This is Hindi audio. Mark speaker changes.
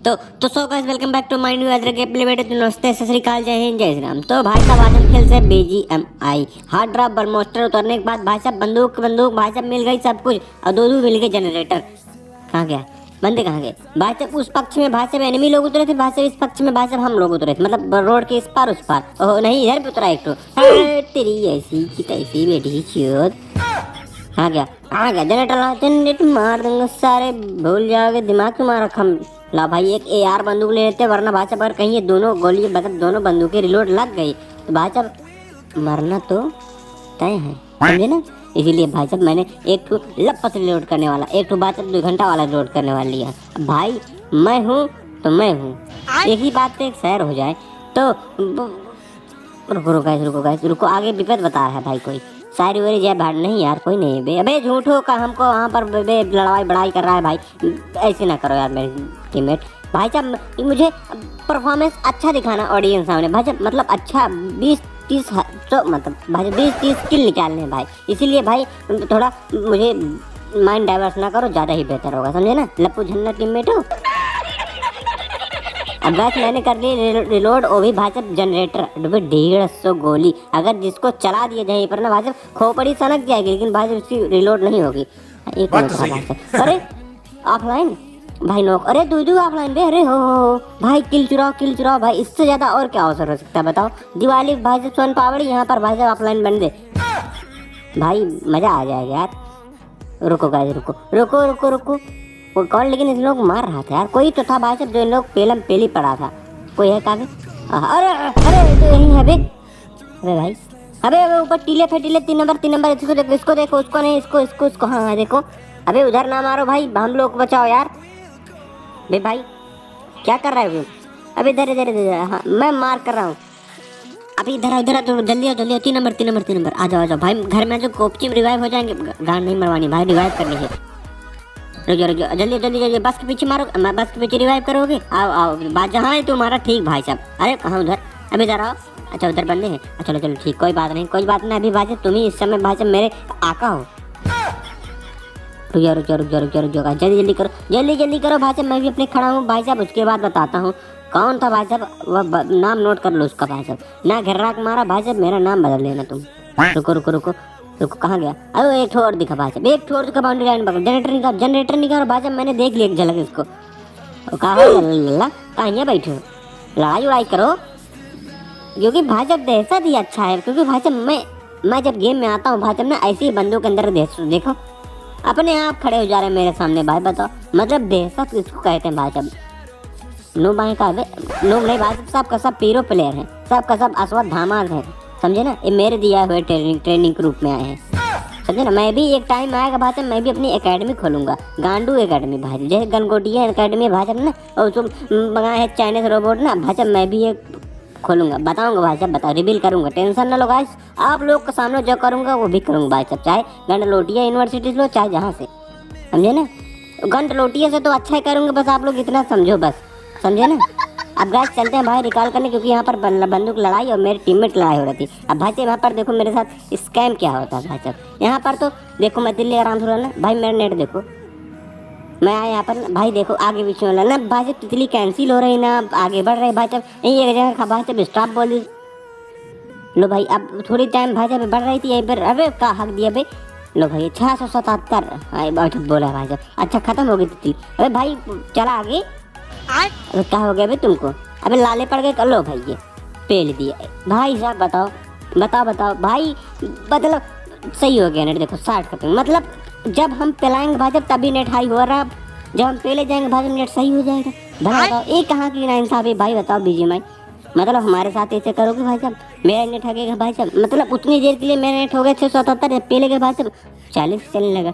Speaker 1: तो so guys welcome back to my new other gameplay video. नमस्ते, सत श्री अकाल, जय हिंद, जय श्री राम। तो भाई साहब आज हम खेल से BGMI हार्ड ड्रॉप बर्मोस्टर उतरने के बाद भाई साहब बंदूक भाई साहब मिल गई सब कुछ, और दो मिल गए जनरेटर। कहाँ गया बंदे, कहाँ गए भाई साहब? उस पक्ष में भाई साहब एनिमी लोग उतरे थे, भाई साहब इस पक्ष में भाई साहब हम लोग उतरे थे, मतलब रोड के इस पार उस पार। ओह नहीं, इधर भी उतरा एक तो। तेरी ऐसी की तैसी बेटी चोद। कहाँ गया जनरेटर मार दूंगा सारे, भूल जाओगे दिमाग तुम्हारा खम। ला भाई एक AR बंदूक ले लेते, वरना भाई साहब अगर कहीं ये दोनों गोली मतलब दोनों बंदूकें रिलोड लग गई तो भाई साहब मरना तो तय है, समझे ना। इसीलिए भाई साहब मैंने एक ठो लपस रिलोड करने वाला, एक ठो भाई साहब 2 घंटा वाला रिलोड करने वाला लिया। भाई मैं हूँ तो मैं हूँ, एक ही बात पे एक सैर हो जाए तो। रुको आगे विपद बता रहा है भाई कोई सारी वरी जय भाड़ नहीं यार, कोई नहीं बे। अबे झूठो का हमको वहाँ पर बे लड़ाई बड़ाई कर रहा है भाई, ऐसे ना करो यार मेरे टीममेट। भाई साहब मुझे परफॉर्मेंस अच्छा दिखाना ऑडियंस सामने भाई साहब, मतलब अच्छा 20-30 तो मतलब भाई 20-30 किल निकालने हैं भाई। इसीलिए भाई थोड़ा मुझे माइंड डाइवर्स ना करो, ज़्यादा ही बेहतर होगा, समझे ना। लप्पू झन्ना टीममेट हो। अब बस मैंने कर ली रिलोड, वो भी भाई साहब जनरेटर 150 गोली। अगर जिसको चला दिया जाए पर ना भाई साहब खोपड़ी सनक जाएगी, लेकिन भाई साहब उसकी रिलोड नहीं होगी। एक अरे ऑफलाइन भाई नोक, अरे दू ऑफलाइन बे, अरे हो भाई किल चुराओ भाई, इससे ज़्यादा और क्या अवसर हो सकता है बताओ। दिवाली भाई साहब सोन पावड़ी, यहाँ पर भाई साहब ऑफलाइन बन दे भाई, मज़ा आ जाएगा यार। रुको गाइस रुको वो कौन, लेकिन इस लोग मार रहा था यार, कोई तो था भाई साहब जो इन लोग पेली पड़ा था, कोई है काफी। अरे तो यही है बे। अरे भाई अबे ऊपर टीले 3 नंबर इसको देखो उसको नहीं, इसको हाँ देखो। अबे उधर ना मारो भाई, हम लोग को बचाओ यार। बे भाई क्या कर रहा है? अबे इधर हाँ मैं मार कर रहा हूँ। अभी इधर जल्दी आओ 3 नंबर आ जाओ भाई। घर में जो कोपची रिवाइव हो जाएंगे, गांड नहीं मरवानी भाई, रिवाइव करनी है। रुको जल्दी बस के पीछे मारो, बस के पीछे रिवाइव करोगे। आओ बात जहाँ है तुम्हारा ठीक भाई साहब। अरे कहाँ उधर, अभी इधर आओ। अच्छा उधर बंदे हैं, चलो ठीक, कोई बात नहीं अभी भाई साहब तुम ही इस समय भाई साहब मेरे आका हो। रुको जल्दी करो भाई साहब, मैं भी अपने खड़ा हूँ भाई साहब। उसके बाद बताता हूँ कौन था भाई साहब, वह नाम नोट कर लो उसका भाई साहब। ना घर्राक मारा भाई साहब, मेरा नाम बदल लेना तुम। रुको कहाँ गया? अरे एक ठोर दिखा भाई साहब, एक ठोर दिखा बाउंड्री लाइन पकड़। जनरेटर निकाल भाई साहब, मैंने देख लिया एक झलक इसको। कहाँ बैठे हो, लड़ाई उड़ाई करो, क्योंकि भाई साहब दहशत ही अच्छा है। क्योंकि भाई साहब मैं जब गेम में आता हूँ भाई साहब ना, ऐसे ही बंदों के अंदर देखो अपने आप खड़े हो जा रहे हैं मेरे सामने भाई, बताओ मतलब दहशत किसको कहते हैं भाई साहब। नो भाई का लोग नहीं भाई साहब, सबका सब पीरो प्लेयर हैं, सबका सब अश्वत्थामास है, समझे ना। ये मेरे दिया हुए ट्रेनिंग के रूप में आए हैं, समझे ना। मैं भी एक टाइम आएगा भाई साहब, मैं भी अपनी एकेडमी खोलूंगा, गांडू एकेडमी भाई, जैसे गनगोटिया एकेडमी भाई साहब ना, और उसको मंगाए है चाइनीज रोबोट ना भाई साहब, मैं भी एक खोलूंगा, बताऊंगा भाई साहब, बताओ रिवील करूंगा, टेंशन ना लो गाइस। आप लोग के सामने जो करूंगा वो भी करूंगा भाई साहब, चाहे गंडलोटिया यूनिवर्सिटी लो चाहे जहाँ से, समझे ना। गंडलोटिया से तो अच्छा ही करूंगा, बस आप लोग इतना समझो, बस समझे ना। अब गाइस चलते हैं भाई रिकॉल करने, क्योंकि यहाँ पर बंदूक लड़ाई और मेरे टीममेट लड़ाई हो रही थी। अब भाई साहब यहाँ पर देखो मेरे साथ स्कैम क्या होता है भाई साहब। यहाँ पर तो देखो मैं दिल्ली आराम से ना भाई, मेरा नेट देखो, मैं आया यहाँ पर भाई देखो आगे पीछे वाला ना भाई साहब, तितली कैंसिल हो रही ना, आगे बढ़ रही भाई साहब। यही एक जगह भाई साहब स्टॉप बोल दी लो भाई। अब थोड़ी टाइम भाई साहब बढ़ रही थी यहीं पर, अबे का हक दिया भाई। लो भाई 677 बोला भाई साहब। अच्छा खत्म हो गई तितली, अबे भाई चला आगे। अबे क्या हो गया भाई तुमको, अबे लाले पड़ गए, कर लो भाई ये पेल दिया भाई साहब। बताओ भाई, मतलब सही हो गया नेट, देखो 60 खत्म, मतलब जब हम पेलाएंगे भाई साहब तभी नेट हाई हो रहा है, जब हम पेले जाएंगे भाई साहब नेट सही हो जाएगा। बताओ ये कहाँ की नाइंसाफी भाई, बताओ BGMI, मतलब हमारे साथ ऐसे करोगे भाई साहब, मेरा नेट हगेगा भाई साहब, मतलब उतनी देर के लिए मेरा नेट हो गया 677, जब पेले गए भाई साहब 40 चलने लगा।